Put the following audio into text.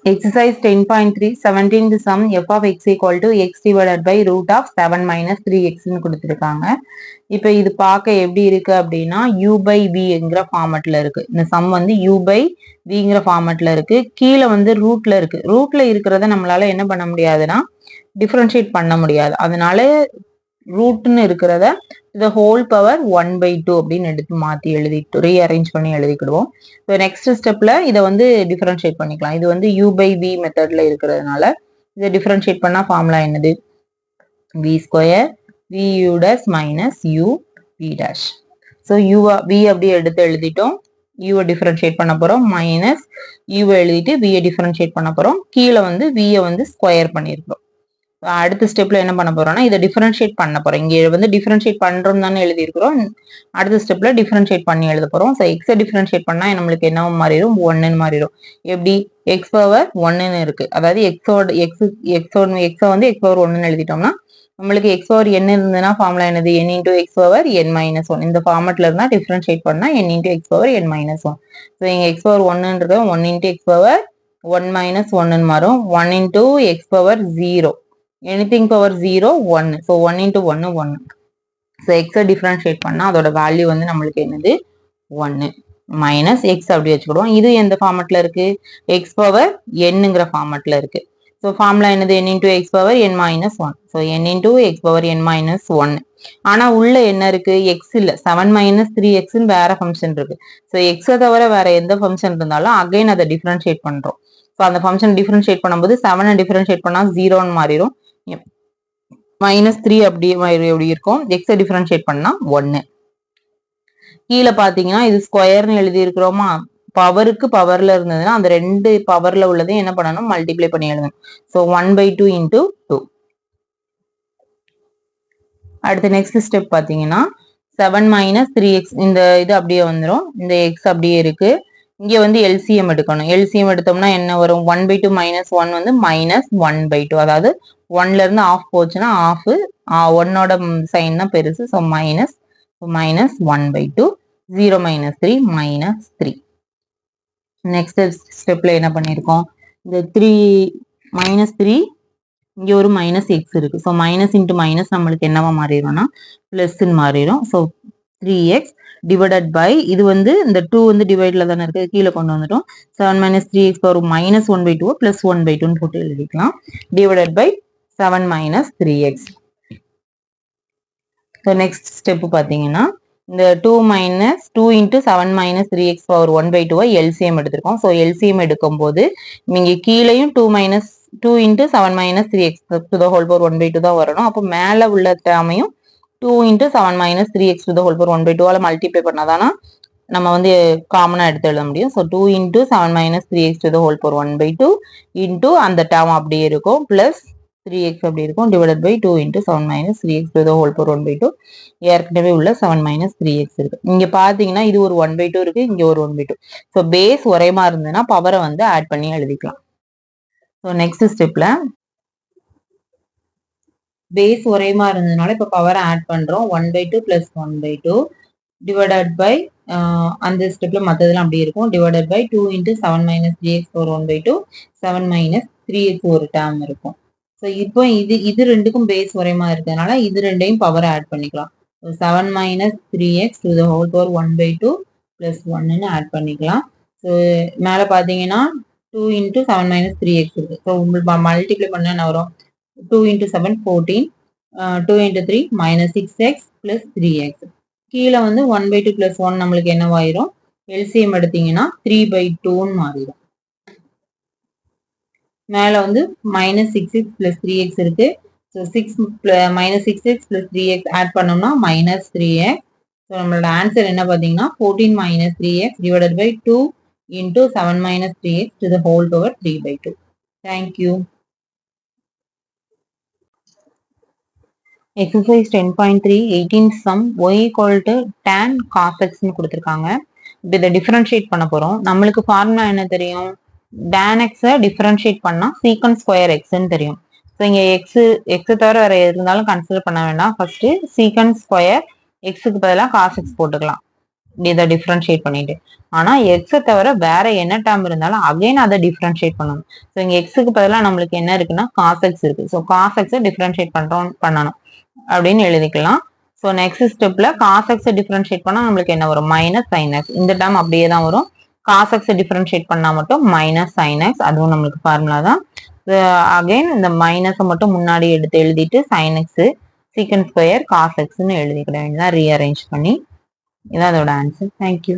Exercise 10.3 17th sum f of x equal to x divided by root of 7 minus 3x ன்னு கொடுத்திருக்காங்க. இப்போ இது பார்க்க எப்படி இருக்கு அப்படின்னா u by vங்கிற ஃபார்மட்ல இருக்கு. இந்த சம் வந்து u by vங்கிற ஃபார்மட்ல இருக்கு. கீழே வந்து ரூட்ல இருக்கு. ரூட்ல இருக்கிறத நம்மளால என்ன பண்ண முடியாதுன்னா டிஃபரன்ஷியேட் பண்ண முடியாது. அதனால ரூட்னு இருக்கிறத the whole power 1 by 2 அப்படின்னு எடுத்து மாத்தி எழுதிட்டு ரீஅரேஞ்ச் பண்ணி எழுதிக்கிடுவோம். இப்போ நெக்ஸ்ட் ஸ்டெப்ல இதை வந்து டிஃபரன்ஷியேட் பண்ணிக்கலாம். இது வந்து u by v மெத்தட்ல இருக்கிறதுனால இதை டிஃபரன்ஷியேட் பண்ணா ஃபார்முலா என்னது? v square v u dash minus u v dash. So u v அப்படியே எடுத்து எழுதிட்டோம். u டிஃபரன்ஷியேட் பண்ண போறோம் மைனஸ் u எழுதிட்டு v டிஃபரன்ஷியேட் பண்ண போறோம். கீழே வந்து v வந்து ஸ்கொயர் பண்ணியிருக்கிறோம். அடுத்த ஸ்டெப்ல என்ன பண்ண போறோம்னா இதை டிஃபரன்ஷியேட் பண்ண போறோம். இங்க வந்து டிஃபரன்ஷியேட் பண்றோம் தானே எழுதி இருக்கிறோம். அடுத்த ஸ்டெப்ல டிஃபரன்ஷியேட் பண்ணி எழுத போறோம். ஸோ எக்ஸை டிஃபரன்ஷியேட் பண்ணா நம்மளுக்கு என்ன மாறிடும்? 1ன்னு மாறிடும். எப்படி? எக்ஸ் பவர் 1ன்னு இருக்கு. அதாவது எக்ஸை வந்து எக்ஸ் பவர் 1ன்னு எழுதிட்டோம்னா நம்மளுக்கு எக்ஸ் பவர் n இருந்ததுன்னா ஃபார்முலா என்னது? n into x power n minus 1. இந்த ஃபார்மட்ல இருந்தா டிஃபரன்ஷியேட் பண்ணா n into x power n minus 1. So இங்க எக்ஸ் பவர் 1ன்றது 1 இன்டூ எக்ஸ் பவர் 1 மைனஸ் 1ன்னு மாறும். 1 into x power 0. anything power 0 1. so 1 into 1 1. so x differentiate பண்ணா அதோட வேல்யூ வந்து நம்மளுக்கு என்னது? 1 மைனஸ் x அப்படி வச்சுக்கிடுவோம். இது எந்த ஃபார்மட்ல இருக்கு? x பவர் nங்கிற ஃபார்மட்ல இருக்கு. ஸோ ஃபார்முலா என்னது? n into x power n minus 1. So n into x power n minus 1. ஆனா உள்ள என்ன இருக்கு? x இல்ல 7 மைனஸ் 3x வேற ஃபங்க்ஷன் இருக்கு. ஸோ எக்ஸை தவிர வேற எந்த ஃபங்க்ஷன் இருந்தாலும் அகைன் அதை டிஃபரன்ஷியேட் பண்றோம். ஸோ அந்த ஃபங்க்ஷன் டிஃபரன்ஷியேட் பண்ணும்போது 7 டிஃபரன்ஷியேட் பண்ணா 0ன்னு மாறிடும். மைனஸ் 3 அப்படியே எப்படி இருக்கும்? எக்ஸை டிஃபரன்ஷியேட் பண்ணா 1. கீழே பாத்தீங்கன்னா இது ஸ்கொயர்னு எழுதி இருக்கிறோமா? பவருக்கு பவர்ல இருந்ததுன்னா அந்த ரெண்டு பவர்ல உள்ளதையும் என்ன பண்ணணும்? மல்டிப்ளை பண்ணி எழுதணும். So 1 by 2 into 2. அடுத்து நெக்ஸ்ட் ஸ்டெப் பாத்தீங்கன்னா 7 மைனஸ் 3x இந்த இது அப்படியே வந்துடும். இந்த x அப்படியே இருக்கு. இங்க வந்து எல்சிஎம் எடுக்கணும். எல்சிஎம் எடுத்தோம்னா என்ன வரும்? 1 by 2 மைனஸ் 1 வந்து மைனஸ் 1 by 2. அதாவது 1ல இருந்து ஆஃப் போச்சுன்னா ஆஃப் 1ஓட சைன் தான் பெருசு. So minus 1 by 2. 0 minus 3 minus 3. Next ஸ்டெப்ல என்ன பண்ணியிருக்கோம்? இந்த 3 மைனஸ் 3 இங்க ஒரு மைனஸ் எக்ஸ் இருக்கு. ஸோ மைனஸ் இன்ட்டு மைனஸ் நம்மளுக்கு என்னவா மாறிடும்னா பிளஸ்ன்னு மாறிடும். ஸோ 3x டிவைடட் பை இது வந்து இந்த 2 வந்து டிவைட்ல தானே இருக்கு. கீழே கொண்டு வந்துட்டோம். 7 minus 3x power minus 1 by 2 plus 1 by 2 போட்டு எழுதிக்கலாம். Divided by 7 minus 3x. So next step பார்த்தீங்கன்னா இந்த 2 minus 2 into 7 minus 3x power 1 by 2 LCM எடுத்திருக்கோம். ஸோ எல்சிஎம் எடுக்கும் போது இங்கே கீழேயும் 2 minus 2 into 7 minus 3x to the whole power 1 by 2 தான் வரணும். அப்போ மேலே உள்ள டேர்மையும் 2 into 7 minus 3x to the whole power 1 by 2 multiply பண்ணாதானா நம்ம வந்து காமனா எடுத்து எழுத முடியும். So 2 into 7 minus 3x to the whole power 1 by 2 into அந்த டேர்ம் அப்படியே இருக்கும் பிளஸ் 3x அப்படி இருக்கும் divided by 2 into 7 minus 3x to the whole power 1 by 2. ஏற்கனவே உள்ள 7 மைனஸ் 3x இருக்கு. இங்க பாத்தீங்கன்னா இது ஒரு 1 by 2 இருக்கு. இங்க ஒரு 1 by 2. ஸோ பேஸ் ஒரே மாதிரி இருந்ததுன்னா பவரை வந்து ஆட் பண்ணி எழுதிக்கலாம். ஸோ நெக்ஸ்ட் ஸ்டெப்ல பேஸ் ஒரே மாதிரி இருந்ததுனால இப்போ பவரை ஆட் பண்றோம். 1 by 2 plus 1 by 2 divided by அந்த ஸ்டெப்ல மற்றதெல்லாம் அப்படி இருக்கும். Divided by 2 into 7 minus 3x power 1 by 2 7 minus 3x ஒரு டேர்ம் இருக்கும். ஸோ இப்போ இது ரெண்டுக்கும் பேஸ் ஒரே மாதிரி இருக்கிறதுனால இது ரெண்டையும் பவரை ஆட் பண்ணிக்கலாம். 7 minus 3x to the whole power 1 by 2 plus 1ன்னு ஆட் பண்ணிக்கலாம். ஸோ மேலே பார்த்தீங்கன்னா 2 இன்ட்டு 7 மைனஸ் 3x இருக்கு. ஸோ உங்களுக்கு மல்டிப்ளை பண்ண என்ன வரும்? 2 into 7 14. 2 into 3 minus 6x plus 3x. கீழே வந்து 1 by 2 பிளஸ் 1 நம்மளுக்கு என்னவாயிரும்? எல்சிஎம் எடுத்தீங்கன்னா 3 by 2ன்னு மாறிடும். மேலே வந்து மைனஸ் 6x பிளஸ் 3x இருக்கு. So 6 minus 6x plus 3x add பண்ணோம்னா மைனஸ் 3x. ஸோ நம்மளோட ஆன்சர் என்ன பார்த்தீங்கன்னா 14 minus 3x divided by 2 into 7 minus 3x to the whole power 3 by 2. Thank you. Exercise 10.3 18th sum y equal to tan cos x ன்னு கொடுத்துருக்காங்க. இப்போ இதை differentiate பண்ண போறோம். நம்மளுக்கு ஃபார்முலா என்ன தெரியும்? tan x டிஃபரன்ஷியேட் பண்ணா சீக்கன் ஸ்கொயர் எக்ஸ்ன்னு தெரியும். ஸோ இங்கே எக்ஸ் தவிர வேற இருந்தாலும் கன்சிடர் பண்ண வேண்டாம். ஃபர்ஸ்ட் சீக்கன் ஸ்கொயர் எக்ஸுக்கு பதிலாக காஸ் எக்ஸ் போட்டுக்கலாம். இதை டிஃப்ரென்ஷியேட் பண்ணிட்டு. ஆனா எக்ஸை தவிர வேற என்ன டேர்ம் இருந்தாலும் அகைன் அதை டிஃப்ரென்ஷியேட் பண்ணணும். ஸோ இங்க எக்ஸுக்கு பதிலாக நம்மளுக்கு என்ன இருக்குன்னா காஸ் எக்ஸ் இருக்கு. ஸோ காஸ் எக்ஸை டிஃப்ரென்ஷியேட் பண்ணணும் அப்படின்னு எழுதிக்கலாம். ஸோ நெக்ஸ்ட் ஸ்டெப்ல காஸ் எக்ஸை டிஃப்ரென்ஷியேட் பண்ணா நம்மளுக்கு என்ன வரும், மைனஸ் சைன் எக்ஸ். இந்த டேர்ம் அப்படியே தான் வரும். காஸ் எக்ஸை டிஃப்ரென்ஷியேட் பண்ணா மட்டும் மைனஸ் சைன் எக்ஸ், அதுவும் நம்மளுக்கு ஃபார்முலா தான். அகைன் இந்த மைனஸை மட்டும் முன்னாடி எடுத்து எழுதிட்டு sine x secant square cos எக்ஸ்ன்னு எழுதிக்கிட வேண்டியதான் ரீஅரேஞ்ச் பண்ணி. இதான் அதோட ஆன்சர். தேங்க்யூ.